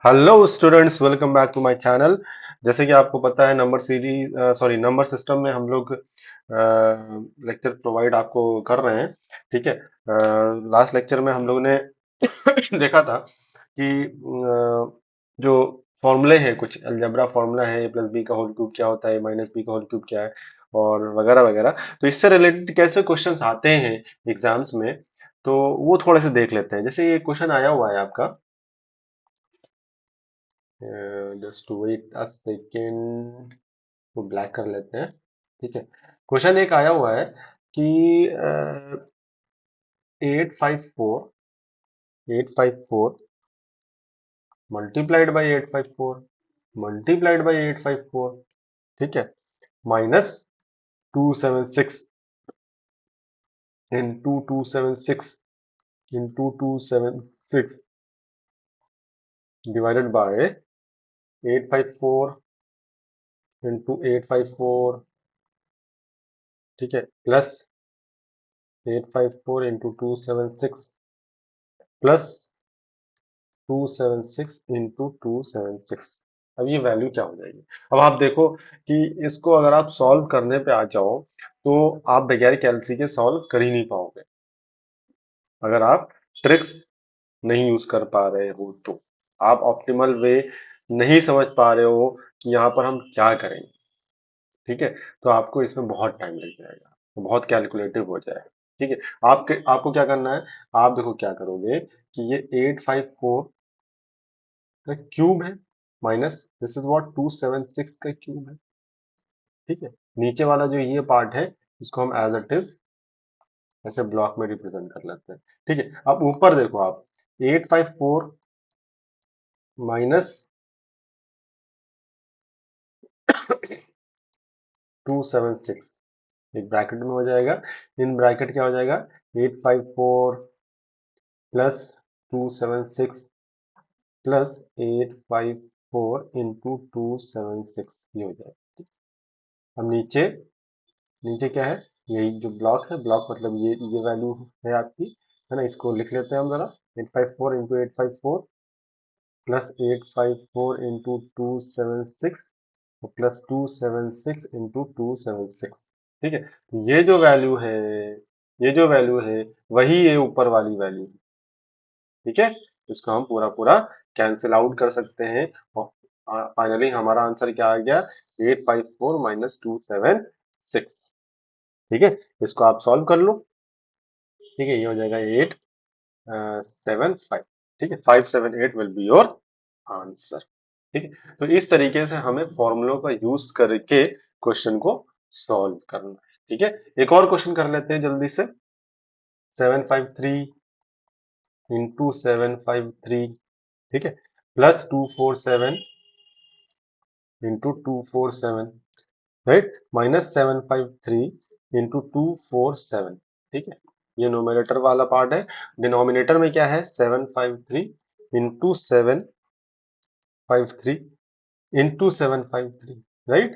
Hello students, welcome back to my channel. जैसे कि आपको पता है, नंबर सीरीज नंबर सिस्टम में हम लोग लेक्चर प्रोवाइड आपको कर रहे हैं। ठीक है। लास्ट लेक्चर में हम लोग ने देखा था कि जो फॉर्मूले हैं, कुछ अलजेब्रा फॉर्मूला है, ए प्लस बी का होल क्यूब क्या होता है, माइनस बी का होल क्यूब क्या है, और वगैरह वगैरह। तो इससे रिलेटेड कैसे क्वेश्चंस आते हैं एग्जाम्स में, तो वो थोड़े से देख लेते हैं। जैसे ये क्वेश्चन आया हुआ है आपका, जस्ट वेट अ सेकेंड, वो ब्लैक कर लेते हैं। ठीक है। क्वेश्चन एक आया हुआ है कि 854 मल्टीप्लाइड बाई 854 ठीक है, minus 276 into 276 divided by 854 into 854। ठीक है, प्लस 854 इंटू 276 प्लस 276 इंटू 276। अब ये वैल्यू क्या हो जाएगी? अब आप देखो कि इसको अगर आप सॉल्व करने पे आ जाओ तो आप बगैर कैलसी के सॉल्व कर ही नहीं पाओगे, अगर आप ट्रिक्स नहीं यूज कर पा रहे हो तो। आप ऑप्टिमल वे नहीं समझ पा रहे हो कि यहाँ पर हम क्या करेंगे। ठीक है, तो आपको इसमें बहुत टाइम लग जाएगा, बहुत कैलकुलेटिव हो जाएगा। ठीक है। आपको क्या करना है, आप देखो क्या करोगे कि ये 854 का क्यूब है, माइनस दिस इज व्हाट 276 का क्यूब है। ठीक है। नीचे वाला जो ये पार्ट है, इसको हम एज इट इज ऐसे ब्लॉक में रिप्रेजेंट कर लेते हैं। ठीक है। अब ऊपर देखो आप, 854 माइनस 276 एक ब्रैकेट में हो जाएगा। इन ब्रैकेट क्या हो जाएगा, 854 प्लस 276 प्लस 854 इंटू 276, ये हो जाएगा। अब नीचे, नीचे क्या है, यही जो ब्लॉक है, ब्लॉक मतलब ये वैल्यू है आपकी, है ना। इसको लिख लेते हैं हम जरा, 854 into 854 plus 854 into 276 plus 276 into 276। ठीक है, तो ये जो वैल्यू है, ये जो वैल्यू है, वही ये ऊपर वाली वैल्यू। ठीक है, इसको हम पूरा पूरा कैंसिल आउट कर सकते हैं और फाइनली हमारा आंसर क्या आ गया, 854 माइनस 276। ठीक है, इसको आप सॉल्व कर लो। ठीक है, ये हो जाएगा 875। ठीक है, 578 विल बी योर आंसर। ठीक है, तो इस तरीके से हमें फॉर्मूलों का यूज करके क्वेश्चन को सॉल्व करना है। ठीक है, एक और क्वेश्चन कर लेते हैं जल्दी से। 753 इंटू 753, ठीक है, plus 247 into 247, right, minus 753 into 247। ठीक है, ये न्यूमरेटर वाला पार्ट है। डिनोमिनेटर में क्या है, 753 into 753 into 753, right,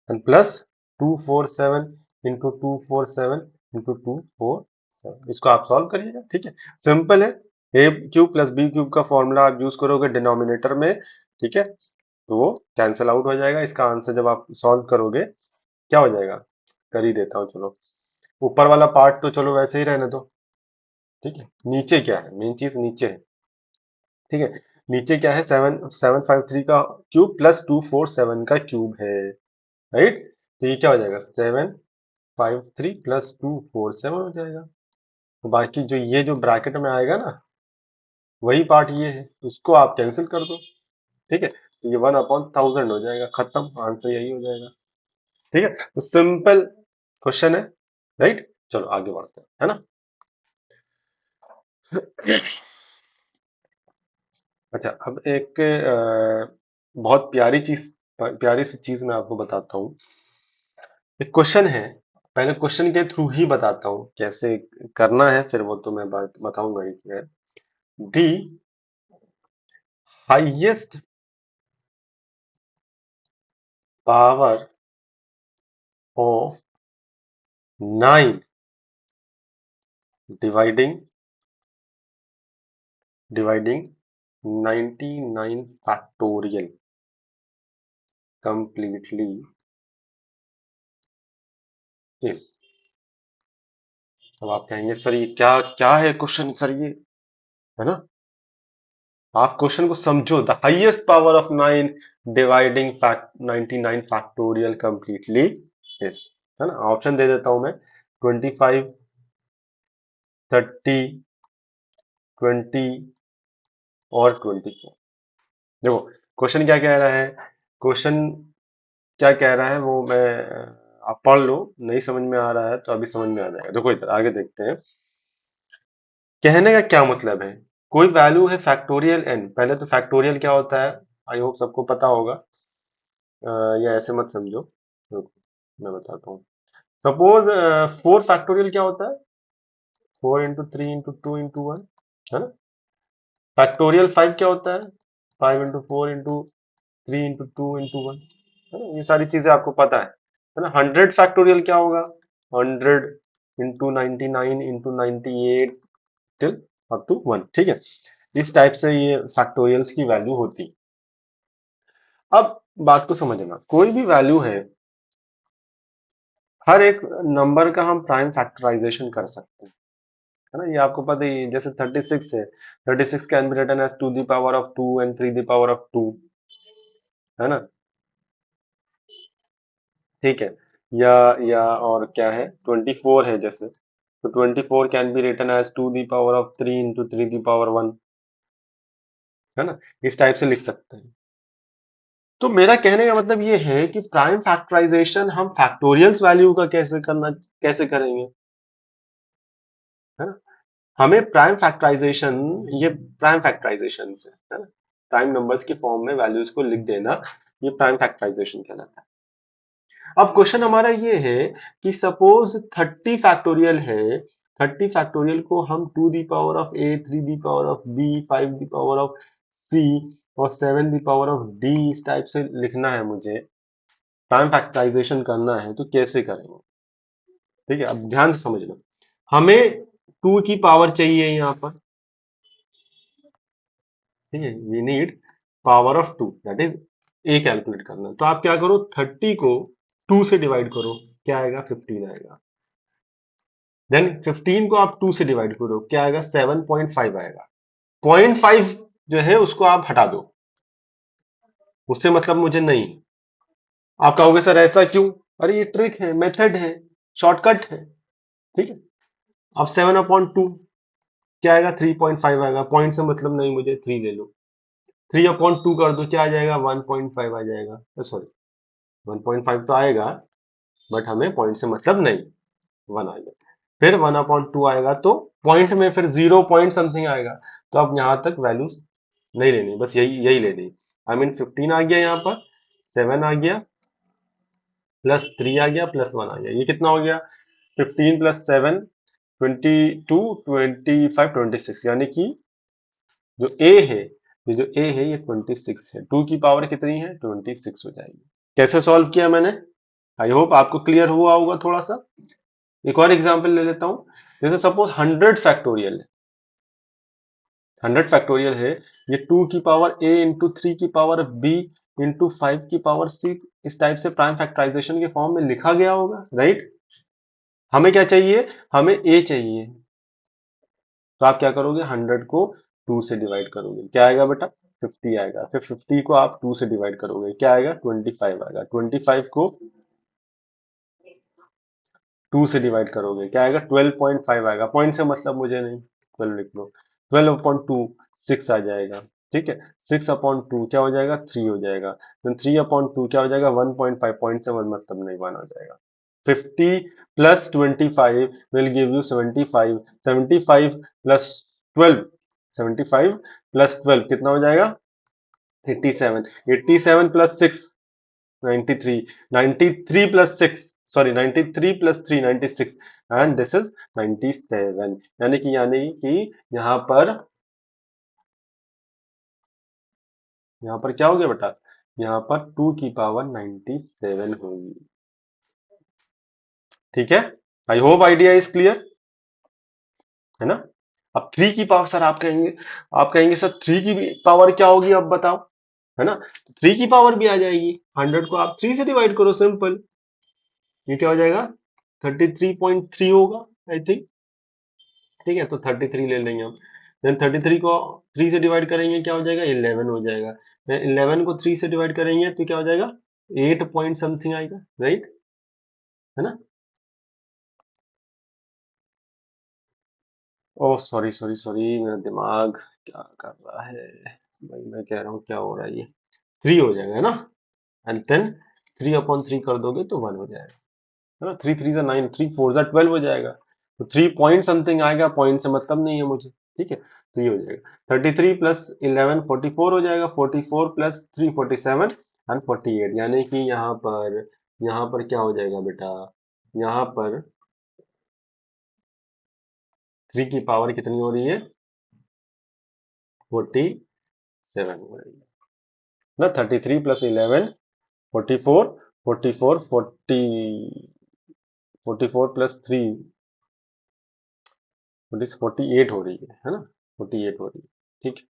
and plus 247 into 247 into 247। इसको आप सॉल्व करिएगा। ठीक है, सिंपल है। ए क्यूब प्लस बी क्यूब का फॉर्मूला आप यूज करोगे डिनोमिनेटर में। ठीक है, तो वो कैंसिल आउट हो जाएगा। इसका आंसर जब आप सॉल्व करोगे क्या हो जाएगा, कर ही देता हूँ चलो। ऊपर वाला पार्ट तो चलो वैसे ही रहने दो। ठीक है, नीचे क्या है, मेन चीज नीचे है। ठीक है, नीचे क्या है, 753 का क्यूब प्लस 247 का क्यूब है, राइट। तो ये क्या हो जाएगा, 753 प्लस 247 हो जाएगा। तो बाकी जो ये जो ब्रैकेट में आएगा ना, वही पार्ट ये है, इसको आप कैंसिल कर दो। ठीक है, तो ये 1/1000 हो जाएगा, खत्म, आंसर यही हो जाएगा। ठीक है, तो सिंपल क्वेश्चन है, राइट। चलो आगे बढ़ते हैं, है ना। अच्छा, अब एक बहुत प्यारी सी चीज मैं आपको बताता हूँ। एक क्वेश्चन है, पहले क्वेश्चन के थ्रू ही बताता हूँ कैसे करना है, फिर वो तो मैं बात बताऊंगा ही। है the highest power of 9 dividing dividing 99 factorial completely is. अब आप कहेंगे सर ये क्या क्या है क्वेश्चन सर ये, है ना? आप क्वेश्चन को समझो, the highest power of 9 dividing fact 99 factorial completely is, है ना? ऑप्शन दे देता हूं मैं, 25, 30, 20 और 24। देखो क्वेश्चन क्या कह रहा है, क्वेश्चन क्या कह रहा है वो मैं आप पढ़ लो, नहीं समझ में आ रहा है तो अभी समझ में आ जाएगा। देखो इधर आगे देखते हैं, कहने का क्या मतलब है। कोई वैल्यू है फैक्टोरियल एन, पहले तो फैक्टोरियल क्या होता है आई होप सबको पता होगा, या ऐसे मत समझो, रुको, मैं बताता हूँ। सपोज 4 फैक्टोरियल क्या होता है, 4 into 3 into 2 into 1, है ना? फैक्टोरियल 5 क्या होता है, 5 into 4 into 3 into 2 into 1, है ना? ये सारी चीजें आपको पता है ना? 100 फैक्टोरियल क्या होगा, 100 into 99 into 98 till up to 1, ठीक है? इस टाइप से ये फैक्टोरियल्स की वैल्यू होती। अब बात को समझना, कोई भी वैल्यू है, हर एक नंबर का हम प्राइम फैक्टराइजेशन कर सकते हैं, है ना? ये आपको पता ही है। जैसे 36 है, 36 can be written as 2 the power of 2 and 3 the power of 2, है ना? ठीक है, या और क्या है, 24 है जैसे, तो 24 can be written as 2 the power of 3 into 3 the power 1, है ना? इस टाइप से लिख सकते हैं। तो मेरा कहने का मतलब ये है कि प्राइम फैक्टराइजेशन हम फैक्टोरियल्स वैल्यू का कैसे करेंगे, है ना? हमें प्राइम फैक्टराइजेशन, ये प्राइम फैक्टराइजेशन से, है ना, प्राइम नंबर्स के फॉर्म में वैल्यूज को लिख देना, ये प्राइम फैक्टराइजेशन कहलाता है। अब क्वेश्चन हमारा ये है कि सपोज 30 फैक्टोरियल है, 30 फैक्टोरियल को हम 2 the power of a, 3 the power of b, 5 the power of c और 7 the power of d इस टाइप से लिखना है मुझे, प्राइम फैक्टराइजेशन करना है, तो कैसे करेंगे? ठीक है, अब ध्यान से समझना, हमें 2 की पावर चाहिए यहाँ पर, ठीक है, we need power of 2, that is a calculate करना। तो आप क्या करो, 30 को 2 से डिवाइड करो, क्या आएगा, 15 आएगा। देन 15 को आप 2 से डिवाइड करो, क्या आएगा, 7.5 आएगा। 0.5 जो है उसको आप हटा दो, उससे मतलब मुझे नहीं। आप कहोगे सर ऐसा क्यों, अरे ये ट्रिक है, मेथड है, शॉर्टकट है, ठीक है। अब 7/2 क्या आएगा, 3.5 आएगा, पॉइंट से मतलब नहीं मुझे, 3 ले लो, 3/2 कर दो, क्या आ जाएगा, 1.5 आ जाएगा, सॉरी 1.5 तो आएगा, बट हमें पॉइंट से मतलब नहीं, 1 आ गया। फिर 1/2 आएगा तो पॉइंट में फिर 0 पॉइंट समथिंग आएगा, तो अब यहां तक वैल्यूज नहीं लेनी, बस यही यही लेनी। आई मीन 15 आ गया, यहाँ पर 7 आ गया, +3 आ गया, +1 आ गया, ये कितना हो गया, 15 + 7 22 25 26, यानी कि जो ए है, ये जो ए है ये 26 है, 2 की पावर कितनी है, 26 हो जाएगी। कैसे सॉल्व किया मैंने, आई होप आपको क्लियर हुआ होगा थोड़ा सा। एक और एग्जांपल ले लेता हूं, जैसे सपोज 100 फैक्टोरियल है, 100 फैक्टोरियल है, ये 2 की पावर a इंटू 3 की पावर b इंटू 5 की पावर c, इस टाइप से प्राइम फैक्टराइजेशन के फॉर्म में लिखा गया होगा, राइट? हमें क्या चाहिए, हमें a चाहिए, तो आप क्या करोगे, 100 को 2 से डिवाइड करोगे, क्या आएगा बेटा, 50 आएगा। फिर 50 को आप 2 से डिवाइड करोगे, क्या आएगा, 25 आएगा। 25 को 2 से डिवाइड करोगे, क्या आएगा, 12.5 आएगा, पॉइंट से मतलब मुझे नहीं, 12 लिख लो। 12/2 6 आ जाएगा, ठीक है, 6/2 क्या हो जाएगा, 3 हो जाएगा। देन 3/2 क्या हो जाएगा, 1.5, पॉइंट से 1 मतलब नहीं, 1 हो जाएगा। 50 + 25 विल गिव यू 75, 75 + 12, 75 + 12 कितना हो जाएगा, 87, 87 + 6 93, 93 + 6, सॉरी 93 + 3 96, एंड दिस इज 97, यानी कि यहाँ पर क्या हो गया बेटा, यहाँ पर 2 की पावर 97 होगी, ठीक है। I hope idea is clear, है ना? अब 3 की पावर सर आप कहेंगे सर 3 की पावर क्या होगी अब बताओ, है ना? 3 की पावर भी आ जाएगी, 100 को आप 3 से डिवाइड करो, सिंपल। ये क्या हो जाएगा? 33.3 होगा, आई थिंक। ठीक है, तो 33 ले लेंगे हम। देन 33 को 3 से डिवाइड करेंगे, क्या हो जाएगा? 11 हो जाएगा। 11 को 3 से डिवाइड करेंगे तो क्या हो जाएगा? 8 पॉइंट समथिंग आएगा, राइट? है ना? ओह सॉरी सॉरी सॉरी, मेरा दिमाग क्या कर रहा है भाई, मैं कह रहा हूँ क्या हो रहा है ये। 3 हो जाएगा, है ना? एंड देन 3/3 कर दोगे तो 1 हो जाएगा, है ना? 3 3 जा 9, 3 4 जा 12 हो जाएगा। तो 3 पॉइंट समथिंग आएगा, पॉइंट से मतलब नहीं है मुझे। ठीक है, तो ये हो जाएगा 33 प्लस 11 44 हो जाएगा, 44 प्लस 3 47 एंड 48, यानी कि यहाँ पर क्या हो जाएगा बेटा? यहाँ पर 3 की पावर कितनी हो रही है? 47 हो रही है ना? 33 प्लस 11 44, 44 40, 44 प्लस 3 48 हो रही है ना? 48 हो रही है। ठीक,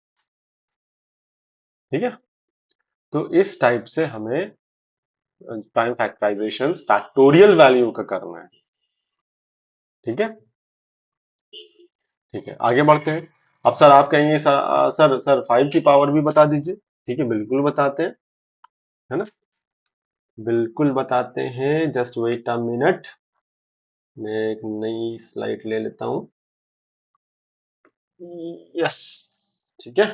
ठीक है। तो इस टाइप से हमें प्राइम फैक्टराइजेशन फैक्टोरियल वैल्यू का करना है। ठीक है, ठीक है, आगे बढ़ते हैं। अब सर आप कहेंगे सर 5 की पावर भी बता दीजिए। ठीक है, बिल्कुल बताते हैं, है ना? बिल्कुल बताते हैं, जस्ट वेट अ मिनट। मैं एक नई स्लाइड ले लेता हूँ। यस, ठीक है।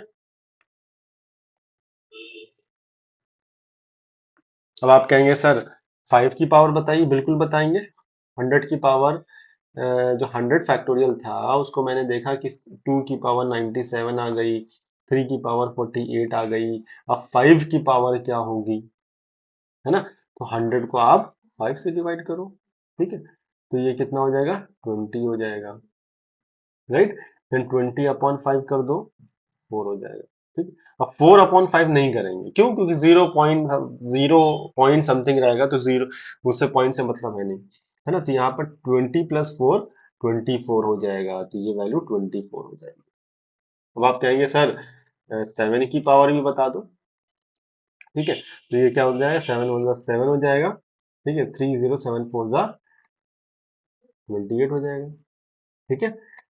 अब आप कहेंगे सर 5 की पावर बताइए, बिल्कुल बताएंगे। 100 की पावर, जो 100 फैक्टोरियल था उसको मैंने देखा कि 2 की पावर 97 आ गई, 3 की पावर 48 आ गई। अब 5 की पावर क्या होगी, है ना? तो 100 को आप 5 से डिवाइड करो। ठीक है, तो ये कितना हो जाएगा? 20 हो जाएगा, राइट? देन 20/5 कर दो, 4 हो जाएगा। ठीक, अब 4/5 नहीं करेंगे, क्यों? क्योंकि जीरो पॉइंट समथिंग रहेगा, तो जीरो, उससे पॉइंट से मतलब है नहीं, है ना? तो यहाँ पर 20+4 24 हो जाएगा, तो ये वैल्यू 24 हो जाएगी। अब आप कहेंगे सर 7 की पावर भी बता दो। ठीक है, तो ये क्या हो जाएगा? 7 हो जाएगा। ठीक है, 3074 28 हो जाएगा। ठीक है,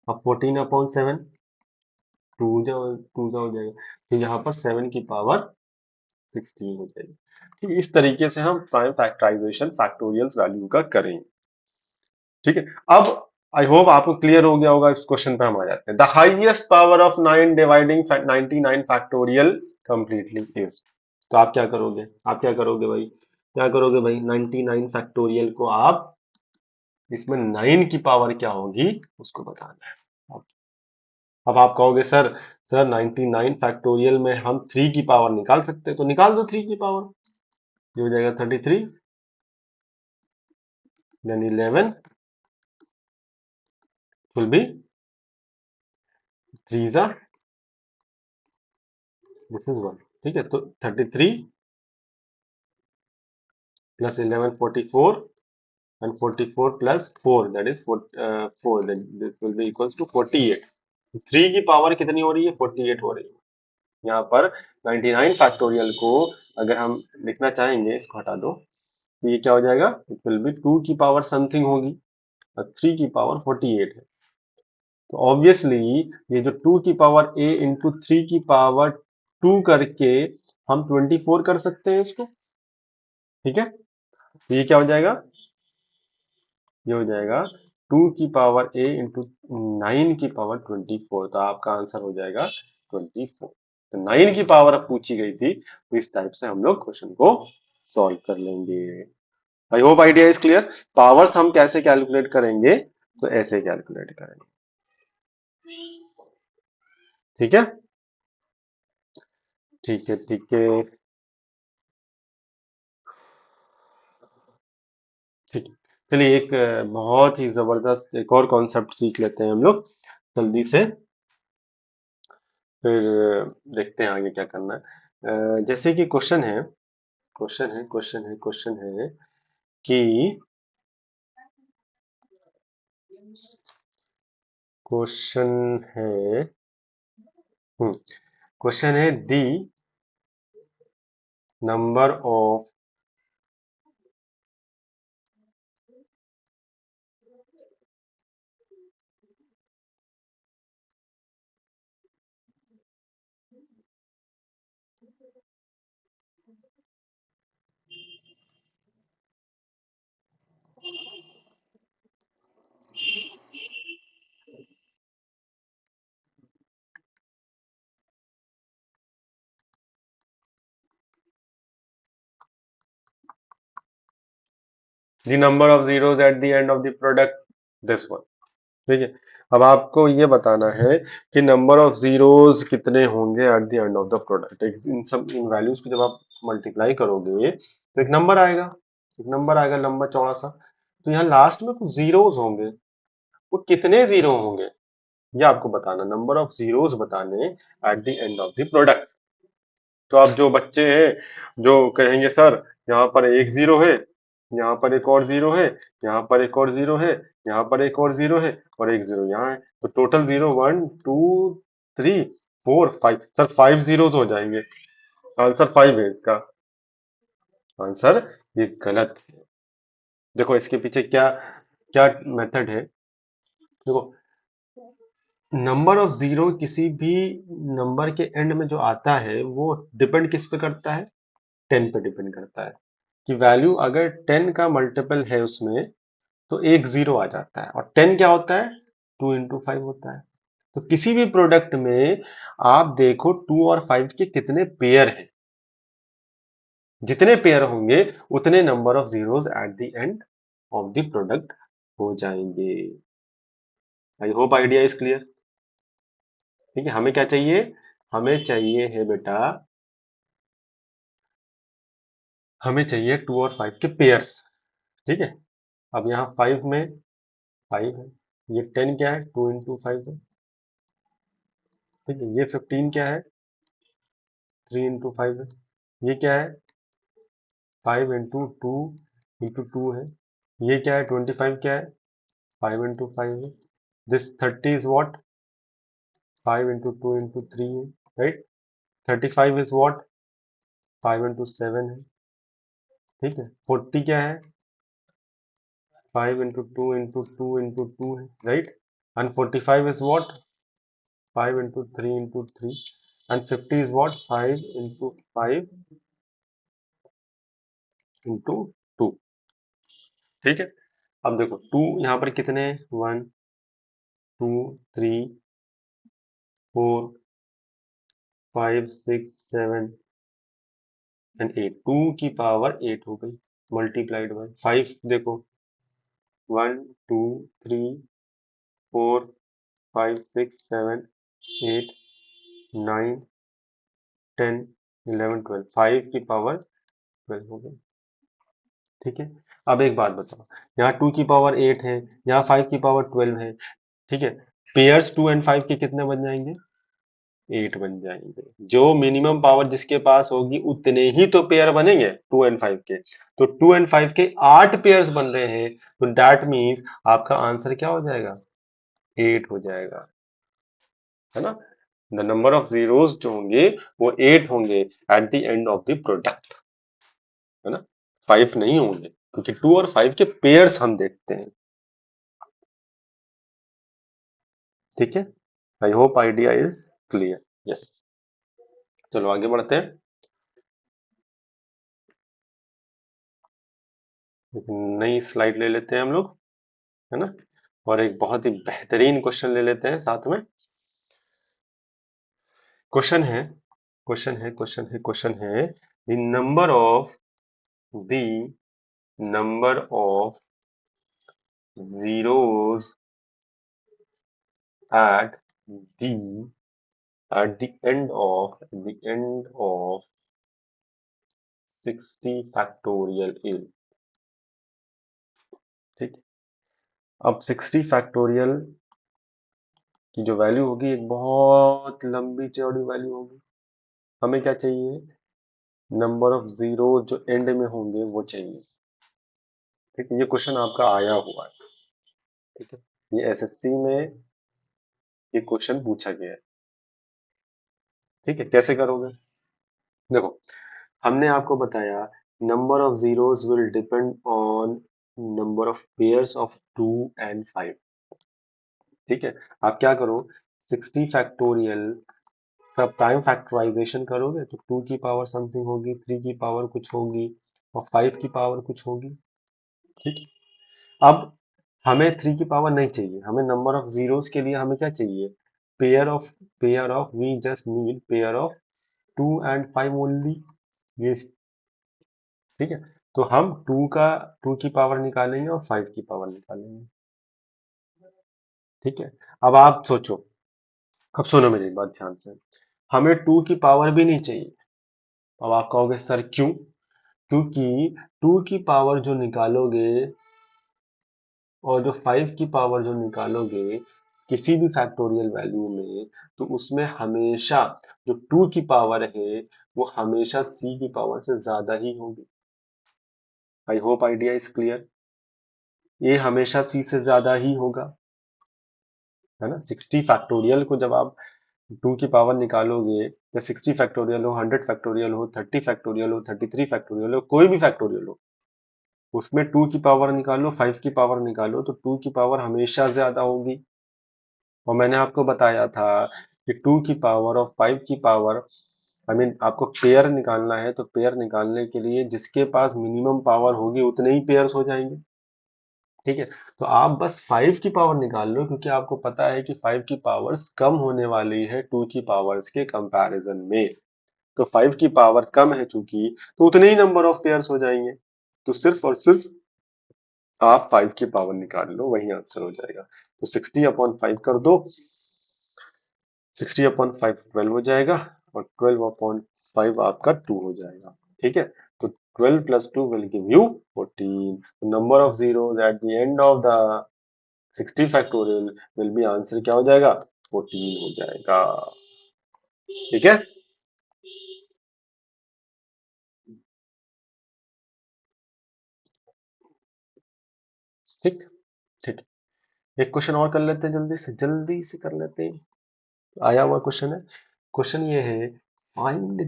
अब 14/7 टू जा हो जाएगा, तो यहाँ पर 7 की पावर 16 हो जाएगी। ठीक है, इस तरीके से हम प्राइम फैक्टराइजेशन फैक्टोरियल्स वैल्यू का करेंगे। ठीक है, अब आई होप आपको क्लियर हो गया होगा। इस क्वेश्चन पे हम आ जाते हैं। The highest power of 9 dividing 99 factorial completely is. तो आप क्या करोगे? आप क्या करोगे भाई? क्या करोगे भाई? 99 फैक्टोरियल को आप, इसमें 9 की पावर क्या होगी उसको बताना है। अब आप कहोगे सर 99 फैक्टोरियल में हम 3 की पावर निकाल सकते हैं, तो निकाल दो 3 की पावर। ये हो जाएगा 33, देन 11 विल बी 3 जा, दिस इज 1। ठीक है, तो 33 plus 11 44, and 44 plus 4 that is 4, this will be equals to 48। 3 की पावर कितनी हो रही है? 48 हो रही है। यहाँ पर 99 फैक्टोरियल को अगर हम लिखना चाहेंगे, इसको हटा दो, तो ये क्या हो जाएगा? इट विल बी 2 की पावर समथिंग होगी, और 3 की पावर 48 है। तो ऑब्वियसली ये जो 2 की पावर a इंटू 3 की पावर 2 करके हम 24 कर सकते हैं इसको। ठीक है, तो ये क्या हो जाएगा? ये हो जाएगा 2 की पावर a इंटू 9 की पावर 24, तो आपका आंसर हो जाएगा 24। तो 9 की पावर अब पूछी गई थी, तो इस टाइप से हम लोग क्वेश्चन को सॉल्व कर लेंगे। आई hope idea is clear. Powers हम कैसे कैलकुलेट करेंगे? तो ऐसे कैलकुलेट करेंगे। ठीक है, ठीक है, ठीक है, ठीक है। चलिए एक बहुत ही जबरदस्त एक और कॉन्सेप्ट सीख लेते हैं हम लोग जल्दी से, फिर देखते हैं आगे क्या करना है। जैसे कि क्वेश्चन है कि क्वेश्चन है क्वेश्चन है the number of the number of zeros at the end of the product this one. ठीक है, अब आपको ये बताना है कि नंबर ऑफ जीरोस कितने होंगे at the end of the product. इन सब इन वैल्यूज को जब आप मल्टीप्लाई करोगे तो एक नंबर आएगा, एक नंबर आएगा लंबा चौड़ा सा। तो यहाँ लास्ट में कुछ जीरोस होंगे, वो कितने जीरो होंगे ये आपको बताना, नंबर ऑफ जीरोस बताने eight the end of the product. तो आप जो बच्चे हैं जो कहेंगे सर यहाँ पर एक जीरो है, यहाँ पर एक और जीरो है, यहाँ पर एक और जीरो है, यहाँ पर एक और जीरो है और एक जीरो यहाँ है, तो टोटल जीरो 1 2 3 4 5। सर 5 जीरोस हो जाएंगे, आंसर 5 है इसका आंसर। ये गलत है। देखो इसके पीछे क्या क्या मेथड है। देखो नंबर ऑफ जीरो किसी भी नंबर के एंड में जो आता है वो डिपेंड किस पे करता है, 10 पे डिपेंड करता है। कि वैल्यू अगर 10 का मल्टीपल है उसमें तो एक जीरो आ जाता है, और 10 क्या होता है, 2 into 5 होता है। तो किसी भी प्रोडक्ट में आप देखो 2 और 5 के कितने पेयर हैं, जितने पेयर होंगे उतने number of zeros at the end of the product हो जाएंगे। आई होप आइडिया इज क्लियर। ठीक है, हमें क्या चाहिए, हमें चाहिए है बेटा, हमें चाहिए 2 और 5 के पेयर्स। ठीक है, अब यहाँ 5 में 5 है, ये 10 क्या है, 2 into 5 है। ठीक है, ये 15 क्या है, 3 into 5 है। ये क्या है, 5 into 2 है। ये क्या है, 25 क्या है, 5 into 5 है। This 30 is what, 5 into 2 into 3 है, राइट। 35 इज वॉट, 5 into 7 है। ठीक है, 40 क्या है, 5 into 2 into 2 into 2 है, right. And 45 is what, 5 into 3 into 3। And 50 is what, 5 into 5 into 2। ठीक है, अब देखो टू यहाँ पर कितने, 1 2 3 4 5 6 7 एंड 8, 2 की पावर 8 हो गई, मल्टीप्लाइड बाय 5। देखो 1 2 3 4 5 6 7 8 9 10 11 12, 5 की पावर 12 हो गई। ठीक है, अब एक बात बताओ, यहाँ 2 की पावर 8 है, यहाँ 5 की पावर 12 है। ठीक है, पेयर्स 2 and 5 के कितने बन जाएंगे, 8 बन जाएंगे। जो मिनिमम पावर जिसके पास होगी उतने ही तो पेयर बनेंगे 2 and 5 के। तो 2 and 5 के 8 पेयर्स बन रहे हैं, तो दैट मीन्स आपका आंसर क्या हो जाएगा, 8 हो जाएगा, है ना। द नंबर ऑफ जीरोस जो होंगे वो 8 होंगे at the end of the product, है ना। 5 नहीं होंगे क्योंकि 2 और 5 के पेयर्स हम देखते हैं। ठीक है, I hope idea is clear. Yes, चलो आगे बढ़ते हैं। एक नई स्लाइड ले लेते हैं हम लोग, है ना, और एक बहुत ही बेहतरीन क्वेश्चन ले लेते हैं साथ में। क्वेश्चन है क्वेश्चन है the number of zeros at the at the end of 60 factorial is। ठीक, अब 60 फैक्टोरियल की जो वैल्यू होगी एक बहुत लंबी चौड़ी वैल्यू होगी। हमें क्या चाहिए, नंबर ऑफ जीरो जो एंड में होंगे वो चाहिए। ठीक है, ये क्वेश्चन आपका आया हुआ है। ठीक है, ये एसएससी में ये क्वेश्चन पूछा गया है। ठीक है, कैसे करोगे? देखो, हमने आपको बताया number of zeros will depend on number of pairs of 2 and 5। ठीक है, आप क्या करो, 60 फैक्टोरियल का प्राइम फैक्टराइजेशन करोगे तो 2 की पावर समथिंग होगी, 3 की पावर कुछ होगी, और 5 की पावर कुछ होगी। ठीक है, अब हमें 3 की पावर नहीं चाहिए, हमें नंबर ऑफ जीरोस के लिए हमें क्या चाहिए, pair of we just need pair of 2 and 5 only. ये ठीक है, तो हम 2 की पावर निकालेंगे और 5 की पावर निकालेंगे। ठीक है, अब आप सोचो, अब सुनो मेरी बात ध्यान से, हमें 2 की पावर भी नहीं चाहिए। अब आप कहोगे सर क्यों? क्योंकि 2 की पावर जो निकालोगे और जो 5 की पावर जो निकालोगे किसी भी फैक्टोरियल वैल्यू में, तो उसमें हमेशा जो 2 की पावर है वो हमेशा C की पावर से ज्यादा ही होगी। आई होप आइडिया इज क्लियर। ये हमेशा C से ज्यादा ही होगा, है ना। 60 फैक्टोरियल को जब आप 2 की पावर निकालोगे, या 60 फैक्टोरियल हो, 100 फैक्टोरियल हो, 30 फैक्टोरियल हो, 33 फैक्टोरियल हो, कोई भी फैक्टोरियल हो, उसमें 2 की पावर निकालो, 5 की पावर निकालो, तो 2 की पावर हमेशा ज्यादा होगी। और मैंने आपको बताया था कि 2 की पावर और 5 की पावर, आई मीन आपको पेयर निकालना है, तो पेयर निकालने के लिए जिसके पास मिनिमम पावर होगी उतने ही पेयर्स हो जाएंगे। ठीक है, तो आप बस 5 की पावर निकाल लो, क्योंकि आपको पता है कि 5 की पावर्स कम होने वाली है 2 की पावर्स के कंपैरिजन में। तो 5 की पावर कम है चूंकि, तो उतने ही नंबर ऑफ पेयर्स हो जाएंगे। तो सिर्फ और सिर्फ आप 5 की पावर निकाल लो, वही आंसर हो जाएगा। तो 60/5 कर दो, 60/5 12 हो जाएगा, और 12/5 आपका 2 हो जाएगा। ठीक है, तो 12 + 2 will give you 14। Number of zero at the end of the 60 factorial will be, answer क्या हो जाएगा, 14 हो जाएगा। ठीक है, ठीक ठीक। एक क्वेश्चन और कर लेते हैं, जल्दी से कर लेते हैं। आया हुआ क्वेश्चन है। क्वेश्चन ये है, find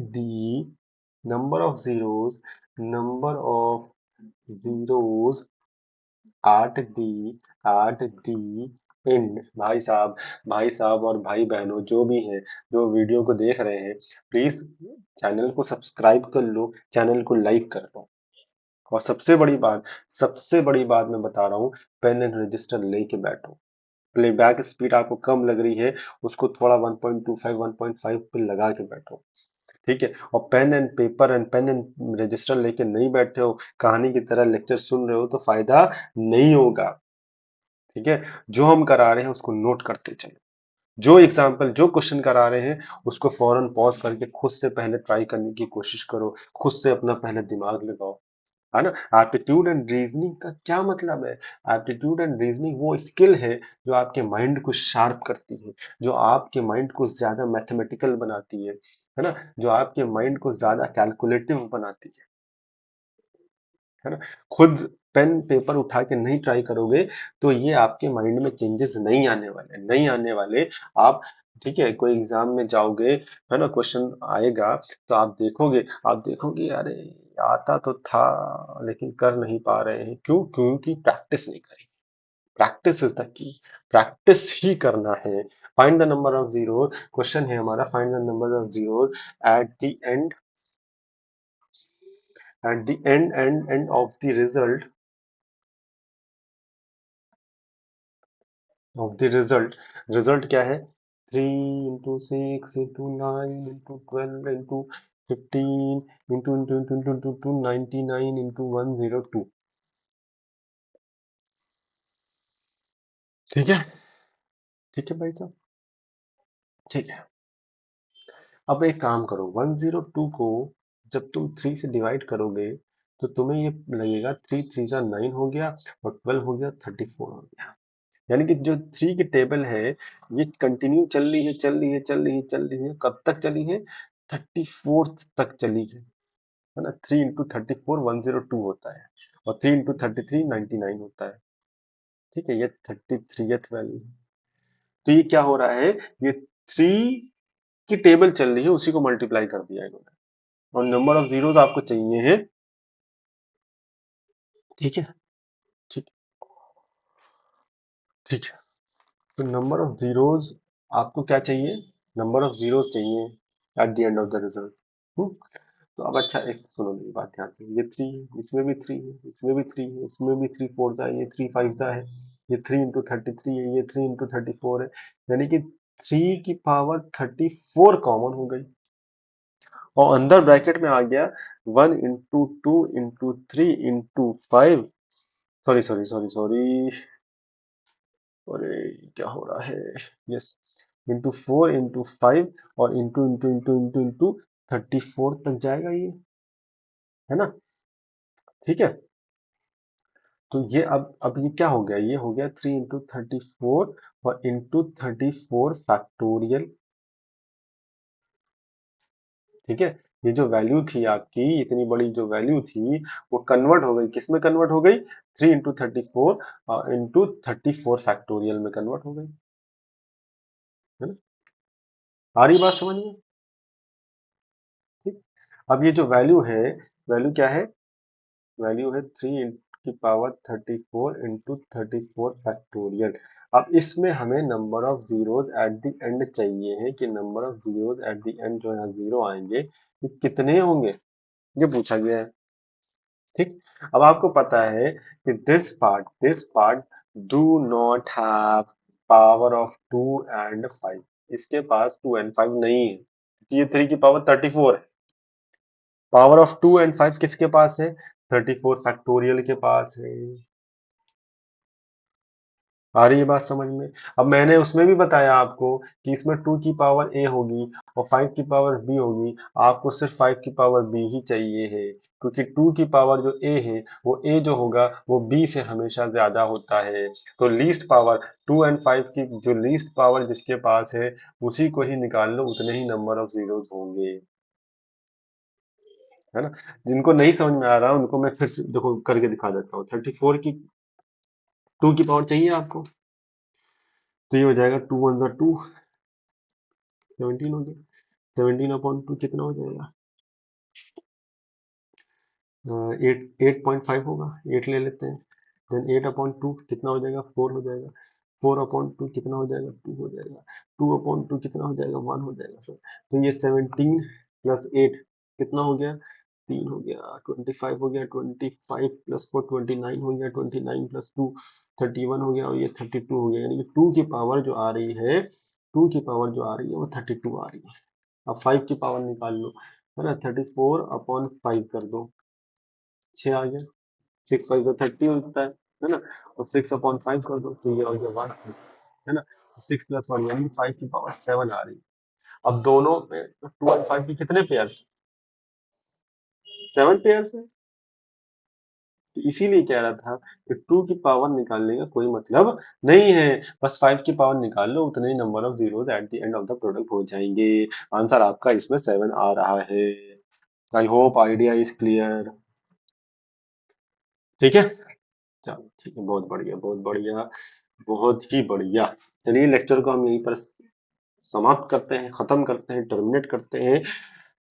the number of zeros number of zeros at the and. भाई साहब और भाई बहनों जो भी हैं, जो वीडियो को देख रहे हैं, प्लीज चैनल को सब्सक्राइब कर लो, चैनल को लाइक कर लो। और सबसे बड़ी बात मैं बता रहा हूँ, पेन एंड रजिस्टर लेके बैठो। प्लेबैक स्पीड आपको कम लग रही है, उसको थोड़ा 1.25 1.5 पे लगा के बैठो। ठीक है, और पेन एंड रजिस्टर लेके नहीं बैठे हो, कहानी की तरह लेक्चर सुन रहे हो, तो फायदा नहीं होगा। ठीक है, जो हम करा रहे हैं उसको नोट करते चलो, जो क्वेश्चन करा रहे हैं उसको फौरन पॉज करके खुद से पहले ट्राई करने की कोशिश करो, खुद से अपना पहले दिमाग लगाओ, है ना। एप्टीट्यूड एंड रीजनिंग का क्या मतलब है? एप्टीट्यूड एंड रीजनिंग वो स्किल है जो आपके माइंड को शार्प करती है, जो आपके माइंड को ज्यादा मैथमेटिकल बनाती है ना, जो आपके माइंड को ज्यादा कैलकुलेटिव बनाती है ना। खुद पेन पेपर उठा के नहीं ट्राई करोगे तो ये आपके माइंड में चेंजेस नहीं आने वाले। आप, ठीक है, कोई एग्जाम में जाओगे, है ना, क्वेश्चन आएगा, तो आप देखोगे अरे आता तो था लेकिन कर नहीं पा रहे हैं, क्यों? क्योंकि प्रैक्टिस नहीं करी। Practice is the key, practice ही करना है। Find the number of zero, question है हमारा, find the number of zero at the end at the end of the result क्या है? 3 × 6 × 9 × 12 × 15 × 99 × 102। ठीक है, ठीक है भाई साहब, ठीक है। अब एक काम करो, 102 को जब तुम 3 से डिवाइड करोगे तो तुम्हें ये लगेगा, 3 3 9 हो गया, और 12 हो गया, 34 हो गया। यानी कि जो 3 की टेबल है ये कंटिन्यू चल रही है, कब तक चली है? 34th तक चली है ना। 3 × 34 102 होता है, और 3 × 33 99 होता है। ठीक है, ये 33th वैल्यू है। तो ये क्या हो रहा है, ये 3 की टेबल चल रही है, उसी को मल्टीप्लाई कर दिया इन्होंने, और नंबर ऑफ जीरोस आपको चाहिए है। ठीक है, ठीक, ठीक है। तो नंबर ऑफ जीरोस आपको क्या चाहिए, नंबर ऑफ जीरोस चाहिए eight the end of the result. तो अब अच्छा, इस सुनो मेरी बात ध्यान से, ये 3 है, इसमें भी 3 है, इसमें भी 3 है, इसमें भी 3 4 जा है, ये 3 5 जा है, ये 3 इंटू 33 है, ये 3 इंटू 34 है, यानी कि 3 की पावर 34 कॉमन हो गई, और अंदर ब्रैकेट में आ गया 1 into 2 into 3 into 5, sorry sorry sorry sorry, अरे क्या हो रहा है, यस, इंटू 4 इंटू 5 और into into into into into 34 तक जाएगा ये, है ना, ठीक है। तो ये अब ये क्या हो गया, ये हो गया 3 इंटू 34 और इंटू 34 फैक्टोरियल, ठीक है। ये जो वैल्यू थी आपकी, इतनी बड़ी जो वैल्यू थी, वो कन्वर्ट हो गई, किस में कन्वर्ट हो गई, 3 इंटू 34 इंटू 34 फैक्टोरियल में कन्वर्ट हो गई, है ना। आ रही बात समझ में, ठीक। अब ये जो वैल्यू है, वैल्यू क्या है, वैल्यू है 3 की पावर 34 इंटू 34 फैक्टोरियल। अब इसमें हमें number of zeros at the and चाहिए है, कि number of zeros at the and जो यहाँ जीरो आएंगे, ये कितने होंगे, ये पूछा गया है, ठीक। अब आपको पता है कि this part do not have power of 2 and 5, इसके पास 2 एंड 5 नहीं है, ये 3 की पावर 34 है, पावर ऑफ 2 एंड 5 किसके पास है, 34 फैक्टोरियल के पास है। आ रही है बात समझ में। अब मैंने उसमें भी बताया आपको कि इसमें 2 की पावर ए होगी और 5 की पावर बी होगी, आपको सिर्फ 5 की पावर बी ही चाहिए है, क्योंकि 2 की पावर जो ए है, वो ए जो होगा वो बी से हमेशा ज्यादा होता है। तो लीस्ट पावर 2 एंड 5 की जो लीस्ट पावर जिसके पास है, उसी को ही निकाल लो, उतने ही नंबर ऑफ जीरोस होंगे, है ना। जिनको नहीं समझ में आ रहा उनको मैं फिर से देखो करके दिखा देता हूँ। 34 की 2 की पावर चाहिए आपको, तो ये हो जाएगा 2 वन जा 2, 17 हो गया, 17 अपॉन 2 कितना हो जाएगा, 8.5 होगा, 8 ले लेते हैं। देन 8 अपॉन 2 कितना हो जाएगा, 4 हो जाएगा, 4 अपॉन 2 कितना हो जाएगा, 2 हो जाएगा, 2 अपॉन 2 कितना हो जाएगा, 1 हो जाएगा सर। तो ये 17 प्लस 8 कितना हो गया, 3 हो गया, 25 हो गया, 25 प्लस 4 29 हो गया, 29 प्लस 2 31 हो गया, और ये 32 हो गया, यानी कि 2 की पावर जो आ रही है, 2 की पावर जो आ रही है वो 32 आ रही है। अब 5 की पावर निकाल लो, है ना, 34 अपॉन 5 कर दो, 6 आ गया, 6 5 30 होता है ना, और 6 अपॉन 5 कर दो, तो ये हो गया 1, है ना। 6 प्लस 1 यानी 5 की पावर 7 आ रही है। अब दोनों में 2 और 5 के कितने पेयर्स, 7 पेयर्स है, तो इसीलिए कह रहा था कि 2 की पावर निकालने का कोई मतलब नहीं है, बस 5 की पावर निकाल लो, उतने ही number of zeros at the end of the product हो जाएंगे। आंसर आपका इसमें 7 आ रहा है। I hope idea is clear, ठीक है। चलो ठीक है, बहुत बढ़िया बहुत बढ़िया, बहुत ही बढ़िया। चलिए लेक्चर को हम यहीं पर समाप्त करते हैं, खत्म करते हैं, टर्मिनेट करते हैं।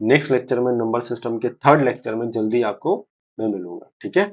नेक्स्ट लेक्चर में, नंबर सिस्टम के थर्ड लेक्चर में जल्दी आपको मैं मिलूंगा, ठीक है।